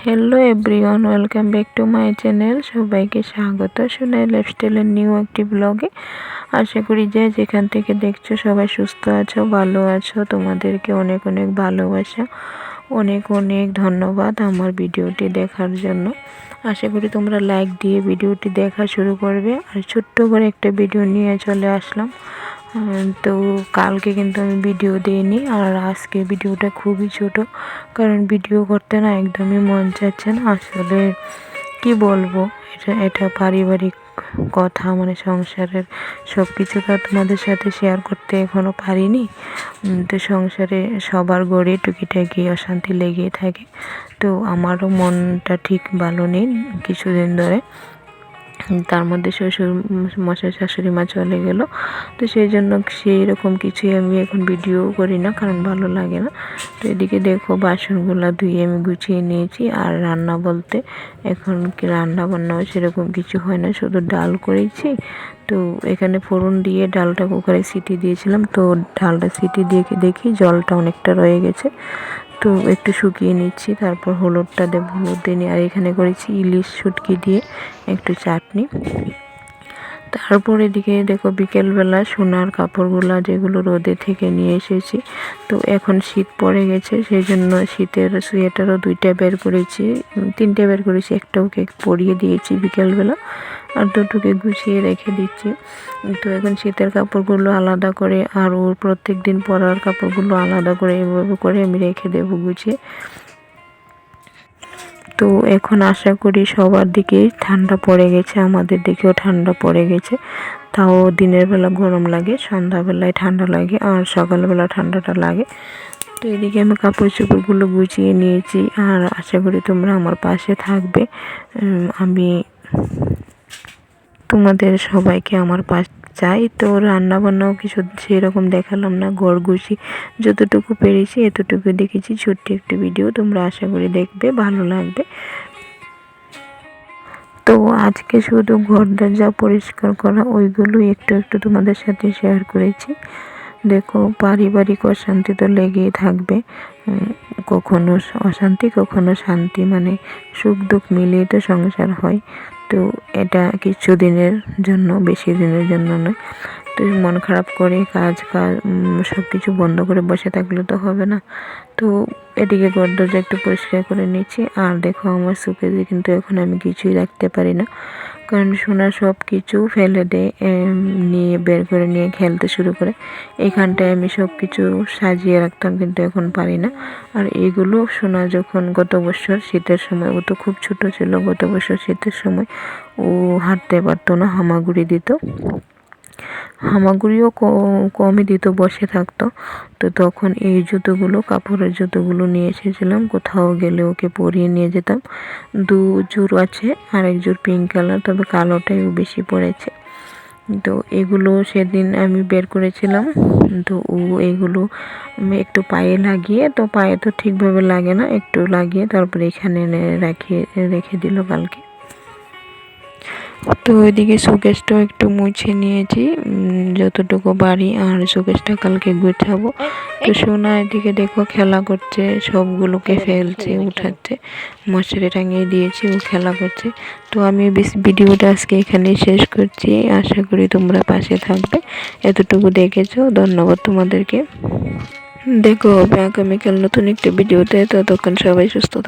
Hello everyone, welcome back to my channel. সবাইকে স্বাগত Sonai লাইফস্টাইলের new একটি ব্লগে। আশা করি যে যেখান থেকে দেখছো সবাই সুস্থ আছো, ভালো আছো। তোমাদেরকে অনেক অনেক ভালোবাসা, অনেক অনেক ধন্যবাদ আমার ভিডিওটি দেখার জন্য। আশা করি তোমরা লাইক দিয়ে ভিডিওটি দেখা শুরু করবে। আর ছোট্ট করে একটা ভিডিও নিয়ে চলে আসলাম। তো কালকে কিন্তু আমি ভিডিও দিইনি, আর আজকে ভিডিওটা খুবই ছোট, কারণ ভিডিও করতে না একদমই মন চাচ্ছে না। আসলে কি বলবো, এটা পারিবারিক কথা, মানে সংসারের সব কিছু তো তোমাদের সাথে শেয়ার করতে এখনও পারিনি। তো সংসারে সবার গড়ে টুকিটাকি অশান্তি লেগেই থাকে। তো আমারও মনটা ঠিক ভালো নেই কিছুদিন ধরে। তার মধ্যে শ্বশুর মশাই শাশুড়ি মা চলে গেল, তো সেই জন্য সেই রকম কিছুই আমি এখন ভিডিও করি না, কারণ ভালো লাগে না। তো এদিকে দেখো বাসনগুলো ধুয়ে আমি গুছিয়ে নিয়েছি। আর রান্না বলতে এখন কি রান্না বান্নাও সেরকম কিছু হয় না, শুধু ডাল করেছি। তো এখানে ফোড়ন দিয়ে ডালটা কুকারে সিটি দিয়েছিলাম, তো ডালটা সিটি দিয়ে দেখি জলটা অনেকটা রয়ে গেছে। তো একটু শুকিয়ে নিচ্ছি, তারপর হলুদটা দেবো, হলুদ দিয়ে আর এখানে করেছি ইলিশ শুটকি দিয়ে একটু চাটনি। তারপর এদিকে দেখো বিকেলবেলা সোনার কাপড়গুলো যেগুলো রোদে থেকে নিয়ে এসেছি, তো এখন শীত পড়ে গেছে, সেই জন্য শীতের সোয়েটারও 2টা বের করেছি, 3টে বের করেছি। একটা ওকে পরিয়ে দিয়েছি বিকেলবেলা, আর দুটোকে গুছিয়ে রেখে দিচ্ছি। তো এখন শীতের কাপড়গুলো আলাদা করে আর ওর প্রত্যেক দিন পরার কাপড়গুলো আলাদা করে এভাবে করে আমি রেখে দেবো গুছিয়ে। তো এখন আশা করি সবার দিকেই ঠান্ডা পড়ে গেছে, আমাদের দিকেও ঠান্ডা পড়ে গেছে। তাও দিনের বেলা গরম লাগে, সন্ধ্যাবেলায় ঠান্ডা লাগে, আর সকালবেলা ঠান্ডাটা লাগে। তো এদিকে আমি কাপড় চোপড়গুলো গুছিয়ে নিয়েছি, আর আশা করি তোমরা আমার পাশে থাকবে। আমি তোমাদের সবাইকে আমার পাশ চাই। তো রান্না বান্নাও কিছু সেরকম দেখালাম না, ঘর গুছি যতটুকু পেরেছি এতটুকু দেখেছি, ছোট্ট একটু ভিডিও। তোমরা আশা করি দেখবে, ভালো লাগবে। তো আজকে শুধু ঘর দরজা পরিষ্কার করা ওইগুলোই একটু একটু তোমাদের সাথে শেয়ার করেছি। দেখো পারিবারিক অশান্তি তো লেগেই থাকবে, কখনো অশান্তি কখনো শান্তি, মানে সুখ দুঃখ মিলিয়ে তো সংসার হয়। তো এটা কিছু দিনের জন্য, বেশি দিনের জন্য নয়। তো মন খারাপ করে কাজ সব কিছু বন্ধ করে বসে থাকলে তো হবে না। তো এদিকে ঘর দরজা একটু পরিষ্কার করে নিচ্ছি। আর দেখো আমার সুকেজে কিন্তু এখন আমি কিছুই রাখতে পারি না, কারণ সোনা সব কিছু ফেলে দেয়, নিয়ে বের করে নিয়ে খেলতে শুরু করে। এখানটায় আমি সব কিছু সাজিয়ে রাখতাম, কিন্তু এখন পারি না। আর এইগুলো সোনা যখন গত বছর শীতের সময়, ও তো খুব ছোট ছিল, গত বছর শীতের সময় ও হাঁটতে পারতো না, হামাগুড়ি দিত, হামাগুড়িও কমই দিত, বসে থাকতো। তো তখন এই জুতোগুলো, কাপড়ের জুতোগুলো নিয়ে এসেছিলাম, কোথাও গেলে ওকে পরিয়ে নিয়ে যেতাম। 2 জোড় আছে, আর 1 জোড় পিঙ্ক কালার, তবে কালোটাই বেশি পড়েছে। তো এগুলো সেদিন আমি বের করেছিলাম। তো ও এগুলো একটু পায়ে লাগিয়ে, তো পায়ে তো ঠিকভাবে লাগে না, একটু লাগিয়ে তারপরে এখানে রেখে দিল কালকে। তো ওইদিকে শোকেসটাও একটু মুছে নিয়েছি যতটুকু বাড়ি, আর শোকেসটা কালকে গুছাবো। তো সোনা এদিকে দেখো খেলা করছে, সবগুলোকে ফেলছে, উঠাচ্ছে, মশারি টাঙিয়ে দিয়েছি, ও খেলা করছে। তো আমি ভিডিওটা আজকে এখানেই শেষ করছি, আশা করি তোমরা পাশে থাকবে। এতটুকু দেখেছো, ধন্যবাদ তোমাদেরকে। দেখো আগামীকাল নতুন একটা ভিডিওতে, ততক্ষণ সবাই সুস্থ থাকবে।